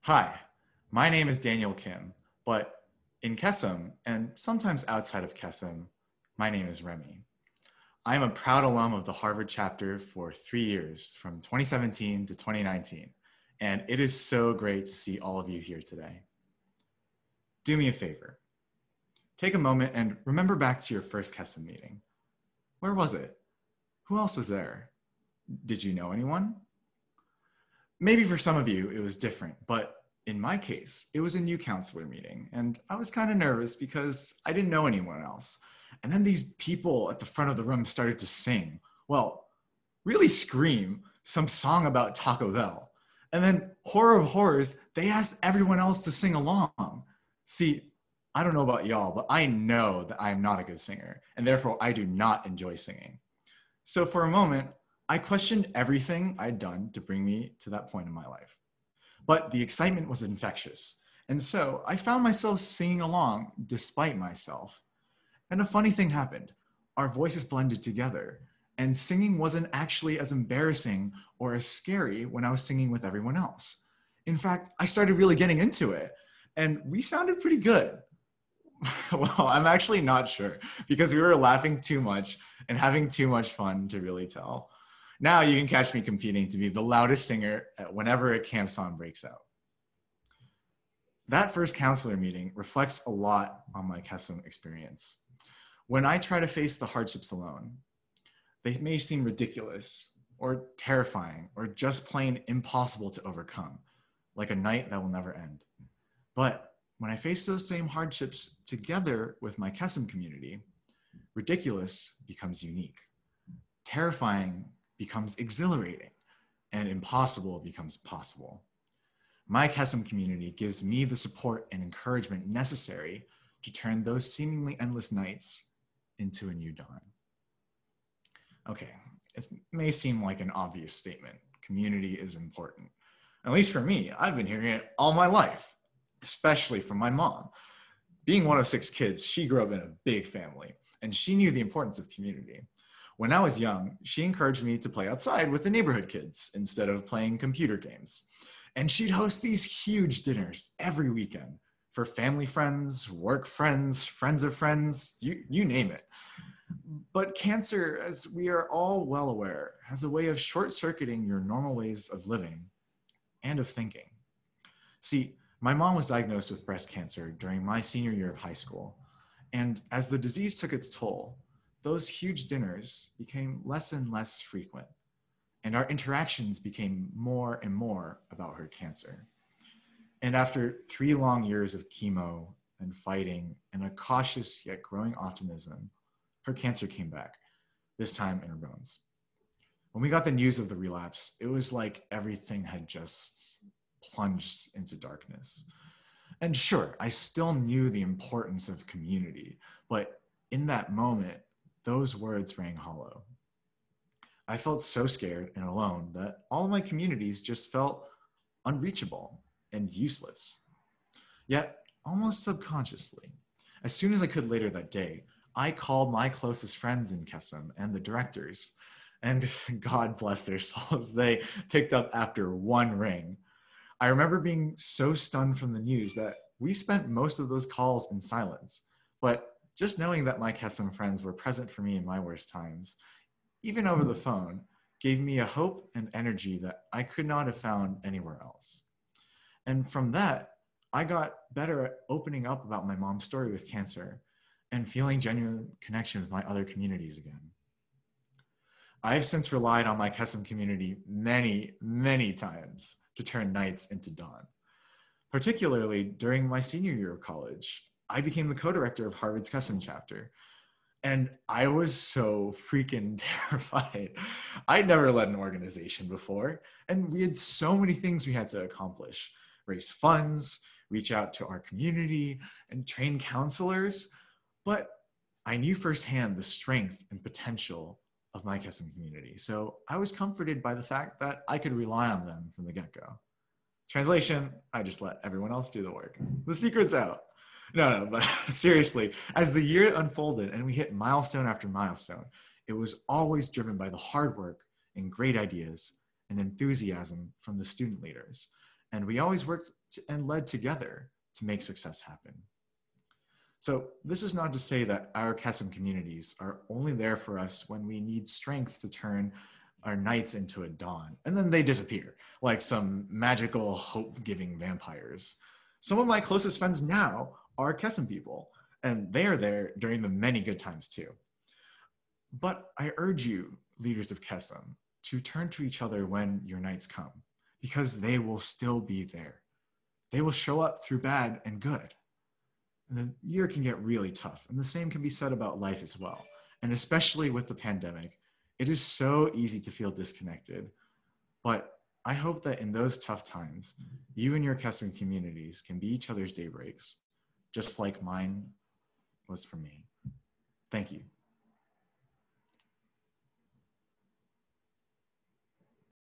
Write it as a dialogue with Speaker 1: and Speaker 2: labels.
Speaker 1: Hi, my name is Daniel Kim, but in Kesem, and sometimes outside of Kesem, my name is Remy. I am a proud alum of the Harvard chapter for 3 years, from 2017 to 2019, and it is so great to see all of you here today. Do me a favor. Take a moment and remember back to your first Kesem meeting. Where was it? Who else was there? Did you know anyone? Maybe for some of you, it was different, but in my case, it was a new counselor meeting, and I was kind of nervous because I didn't know anyone else. And then these people at the front of the room started to sing, well, really scream some song about Taco Bell. And then, horror of horrors, they asked everyone else to sing along. See, I don't know about y'all, but I know that I am not a good singer, and therefore I do not enjoy singing. So for a moment, I questioned everything I'd done to bring me to that point in my life. But the excitement was infectious. And so I found myself singing along despite myself. And a funny thing happened. Our voices blended together, and singing wasn't actually as embarrassing or as scary when I was singing with everyone else. In fact, I started really getting into it, and we sounded pretty good. Well, I'm actually not sure because we were laughing too much and having too much fun to really tell. Now you can catch me competing to be the loudest singer whenever a camp song breaks out. That first counselor meeting reflects a lot on my Kesem experience. When I try to face the hardships alone, they may seem ridiculous or terrifying or just plain impossible to overcome, like a night that will never end. But when I face those same hardships together with my Kesem community, ridiculous becomes unique. Terrifying becomes exhilarating, and impossible becomes possible. My Kesem community gives me the support and encouragement necessary to turn those seemingly endless nights into a new dawn. Okay, it may seem like an obvious statement. Community is important. At least for me, I've been hearing it all my life, especially from my mom. Being one of 6 kids, she grew up in a big family, and she knew the importance of community. When I was young, she encouraged me to play outside with the neighborhood kids instead of playing computer games. And she'd host these huge dinners every weekend for family friends, work friends, friends of friends, you name it. But cancer, as we are all well aware, has a way of short-circuiting your normal ways of living and of thinking. See, my mom was diagnosed with breast cancer during my senior year of high school. And as the disease took its toll, those huge dinners became less and less frequent, and our interactions became more and more about her cancer. And after 3 long years of chemo and fighting and a cautious yet growing optimism, her cancer came back, this time in her bones. When we got the news of the relapse, it was like everything had just plunged into darkness. And sure, I still knew the importance of community, but in that moment, those words rang hollow. I felt so scared and alone that all of my communities just felt unreachable and useless. Yet, almost subconsciously, as soon as I could later that day, I called my closest friends in Kesem and the directors, and God bless their souls, they picked up after 1 ring. I remember being so stunned from the news that we spent most of those calls in silence, but just knowing that my Kesem friends were present for me in my worst times, even over the phone, gave me a hope and energy that I could not have found anywhere else. And from that, I got better at opening up about my mom's story with cancer and feeling genuine connection with my other communities again. I have since relied on my Kesem community many, many times to turn nights into dawn. Particularly during my senior year of college, I became the co-director of Harvard's Kesem chapter. And I was so freaking terrified. I'd never led an organization before, and we had so many things we had to accomplish: raise funds, reach out to our community, and train counselors. But I knew firsthand the strength and potential of my Kesem community. So I was comforted by the fact that I could rely on them from the get-go. Translation, I just let everyone else do the work. The secret's out. No, but seriously, as the year unfolded and we hit milestone after milestone, it was always driven by the hard work and great ideas and enthusiasm from the student leaders. And we always worked and led together to make success happen. So this is not to say that our Kesem communities are only there for us when we need strength to turn our nights into a dawn, and then they disappear like some magical hope-giving vampires. Some of my closest friends now are Kesem people, and they are there during the many good times too. But I urge you, leaders of Kesem, to turn to each other when your nights come, because they will still be there. They will show up through bad and good. And the year can get really tough, and the same can be said about life as well. And especially with the pandemic, it is so easy to feel disconnected. But I hope that in those tough times, you and your Kesem communities can be each other's daybreaks, just like mine was for me. Thank you.